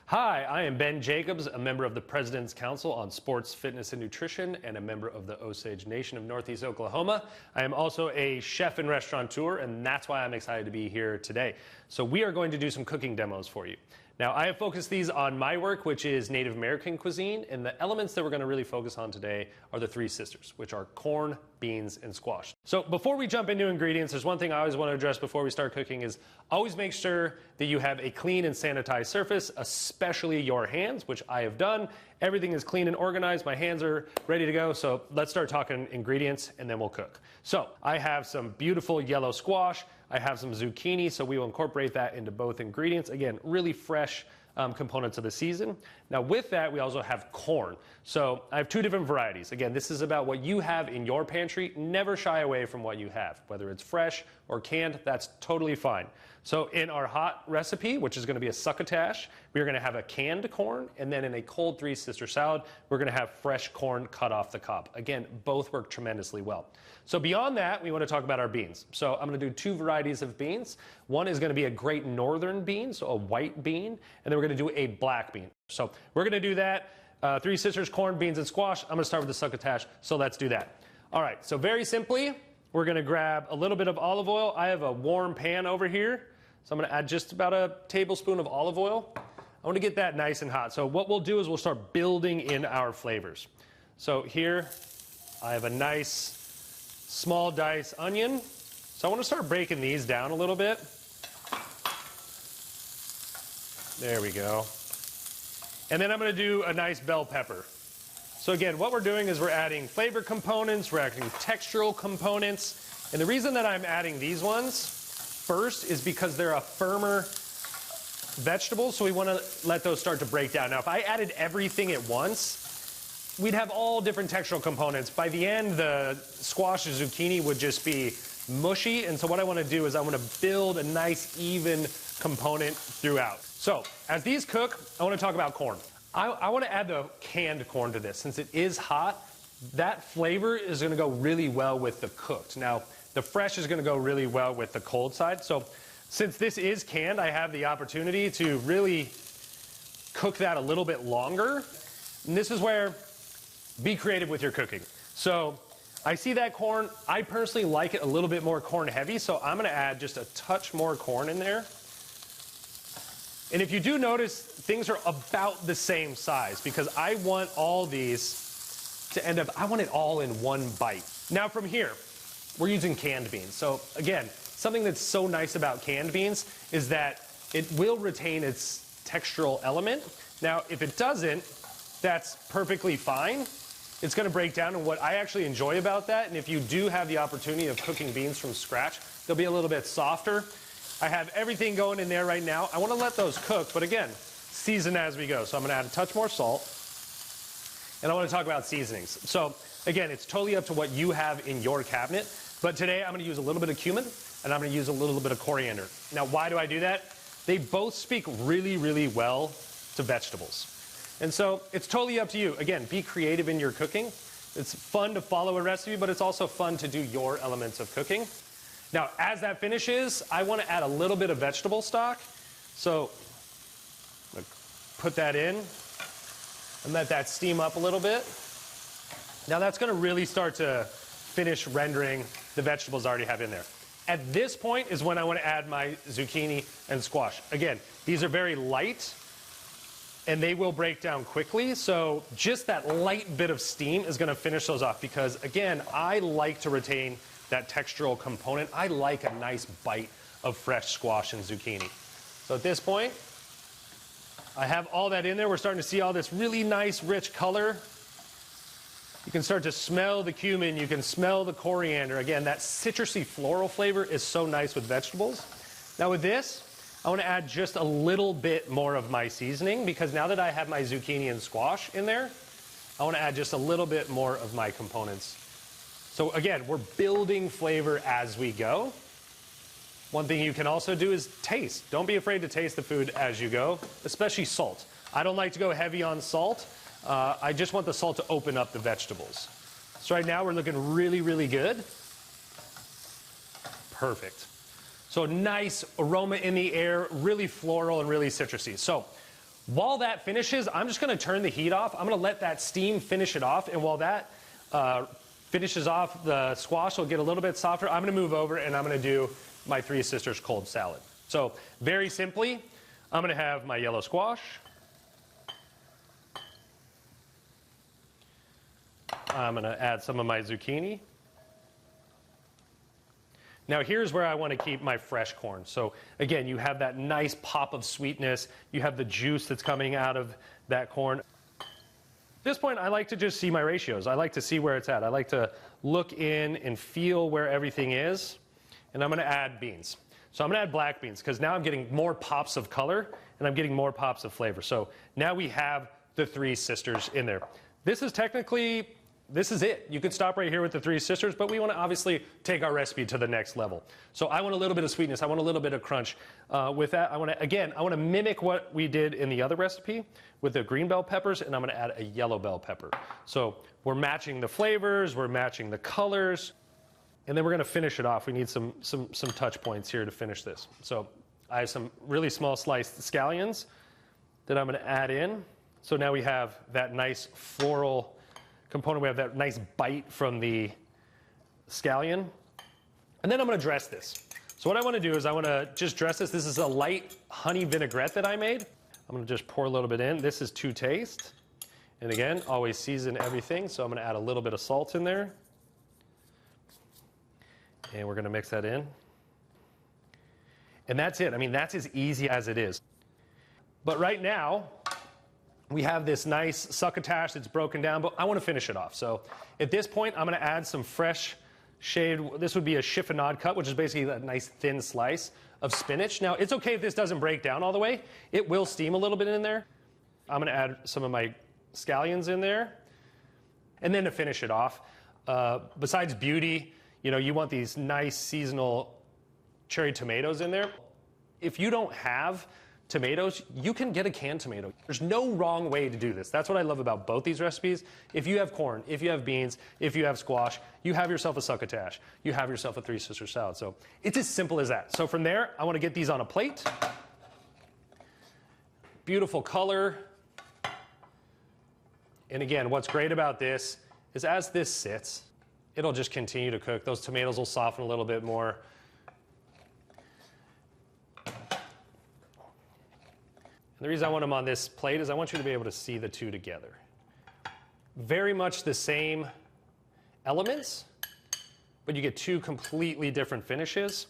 Hi, I am Ben Jacobs, a member of the President's Council on Sports, Fitness, and Nutrition, and a member of the Osage Nation of Northeast Oklahoma. I am also a chef and restaurateur, and that's why I'm excited to be here today. So we are going to do some cooking demos for you. Now, I have focused these on my work, which is Native American cuisine, and the elements that we're going to really focus on today are the three sisters, which are corn, beans, and squash. So before we jump into ingredients, there's one thing I always want to address before we start cooking is always make sure that you have a clean and sanitized surface, especially your hands, which I have done. Everything is clean and organized. My hands are ready to go. So let's start talking ingredients and then we'll cook. So I have some beautiful yellow squash. I have some zucchini, so we will incorporate that into both ingredients. Again, really fresh components of the season. Now with that, we also have corn. So I have two different varieties. Again, this is about what you have in your pantry. Never shy away from what you have. Whether it's fresh or canned, that's totally fine. So in our hot recipe, which is going to be a succotash, we're going to have a canned corn, and then in a cold Three Sister salad, we're going to have fresh corn cut off the cob. Again, both work tremendously well. So beyond that, we want to talk about our beans. So I'm going to do two varieties of beans. One is going to be a great northern bean, so a white bean, and then we're going to do a black bean. So we're going to do that. Three Sisters, corn, beans, and squash. I'm going to start with the succotash, so let's do that. All right, so very simply, we're going to grab a little bit of olive oil. I have a warm pan over here, so I'm going to add just about a tablespoon of olive oil. I want to get that nice and hot. So what we'll do is we'll start building in our flavors. So here, I have a nice small diced onion. So I want to start breaking these down a little bit. There we go. And then I'm going to do a nice bell pepper. So again, what we're doing is we're adding flavor components, we're adding textural components. And the reason that I'm adding these ones first is because they're a firmer vegetable, so we want to let those start to break down. Now, if I added everything at once, we'd have all different textural components. By the end, the squash and zucchini would just be mushy. And so what I want to do is I want to build a nice, even component throughout. So as these cook, I want to talk about corn. I want to add the canned corn to this. Since it is hot, that flavor is going to go really well with the cooked. Now, the fresh is going to go really well with the cold side. So since this is canned, I have the opportunity to really cook that a little bit longer. And this is where be creative with your cooking. So I see that corn. I personally like it a little bit more corn heavy, so I'm going to add just a touch more corn in there. And if you do notice, things are about the same size because I want all these to end up, I want it all in one bite. Now from here, we're using canned beans. So again, something that's so nice about canned beans is that it will retain its textural element. Now, if it doesn't, that's perfectly fine. It's going to break down, and what I actually enjoy about that, and if you do have the opportunity of cooking beans from scratch, they'll be a little bit softer. I have everything going in there right now. I want to let those cook, but again, season as we go. So I'm going to add a touch more salt, and I want to talk about seasonings. So again, it's totally up to what you have in your cabinet, but today I'm going to use a little bit of cumin, and I'm going to use a little bit of coriander. Now, why do I do that? They both speak really, really well to vegetables. And so it's totally up to you. Again, be creative in your cooking. It's fun to follow a recipe, but it's also fun to do your elements of cooking. Now, as that finishes, I want to add a little bit of vegetable stock. So put that in and let that steam up a little bit. Now that's going to really start to finish rendering the vegetables I already have in there. At this point is when I want to add my zucchini and squash. Again, these are very light, and they will break down quickly, so just that light bit of steam is going to finish those off because, again, I like to retain that textural component. I like a nice bite of fresh squash and zucchini. So at this point, I have all that in there. We're starting to see all this really nice, rich color. You can start to smell the cumin. You can smell the coriander. Again, that citrusy floral flavor is so nice with vegetables. Now with this, I want to add just a little bit more of my seasoning because now that I have my zucchini and squash in there, I want to add just a little bit more of my components. So again, we're building flavor as we go. One thing you can also do is taste. Don't be afraid to taste the food as you go, especially salt. I don't like to go heavy on salt. I just want the salt to open up the vegetables. So right now we're looking really, really good. Perfect. So nice aroma in the air, really floral and really citrusy. So While that finishes, I'm just going to turn the heat off. I'm going to let that steam finish it off, and while that finishes off, the squash will get a little bit softer. I'm going to move over and I'm going to do my Three Sisters cold salad. So very simply, I'm going to have my yellow squash. I'm going to add some of my zucchini. Now here's where I want to keep my fresh corn. So again, you have that nice pop of sweetness. You have the juice that's coming out of that corn. At this point, I like to just see my ratios. I like to see where it's at. I like to look in and feel where everything is. And I'm going to add beans. So I'm going to add black beans because now I'm getting more pops of color and I'm getting more pops of flavor. So now we have the Three Sisters in there. This is technically, this is it. You could stop right here with the Three Sisters, but we want to obviously take our recipe to the next level. So I want a little bit of sweetness. I want a little bit of crunch. With that, I want to mimic what we did in the other recipe with the green bell peppers, and I'm going to add a yellow bell pepper. So we're matching the flavors, we're matching the colors, and then we're going to finish it off. We need some touch points here to finish this. So I have some really small sliced scallions that I'm going to add in. So now we have that nice floral component. We have that nice bite from the scallion. And then I'm going to dress this. So what I want to do is I want to just dress this. This is a light honey vinaigrette that I made. I'm going to just pour a little bit in. This is to taste. And again, always season everything. So I'm going to add a little bit of salt in there. And we're going to mix that in. And that's it. I mean, that's as easy as it is. But right now, we have this nice succotash that's broken down, but I want to finish it off. So at this point, I'm going to add some fresh shaved, this would be a chiffonade cut, which is basically a nice thin slice of spinach. Now, it's okay if this doesn't break down all the way. It will steam a little bit in there. I'm going to add some of my scallions in there. And then to finish it off, besides beauty, you know, you want these nice seasonal cherry tomatoes in there. If you don't have tomatoes, you can get a canned tomato. There's no wrong way to do this. That's what I love about both these recipes. If you have corn, if you have beans, if you have squash, you have yourself a succotash. You have yourself a Three Sisters salad. So it's as simple as that. So from there, I want to get these on a plate. Beautiful color. And again, what's great about this is as this sits, it'll just continue to cook. Those tomatoes will soften a little bit more. And the reason I want them on this plate is I want you to be able to see the two together. Very much the same elements, but you get two completely different finishes.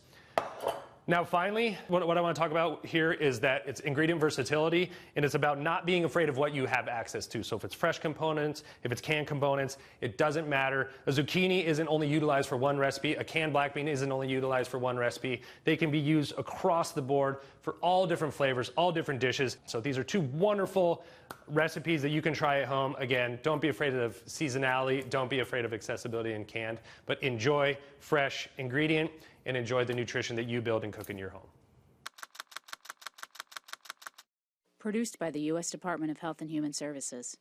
Now finally, what I want to talk about here is that it's ingredient versatility, and it's about not being afraid of what you have access to. So if it's fresh components, if it's canned components, it doesn't matter. A zucchini isn't only utilized for one recipe. A canned black bean isn't only utilized for one recipe. They can be used across the board for all different flavors, all different dishes. So these are two wonderful recipes that you can try at home. Again, don't be afraid of seasonality. Don't be afraid of accessibility in canned, but enjoy fresh ingredient and enjoy the nutrition that you build and cook in your home. Produced by the U.S. Department of Health and Human Services.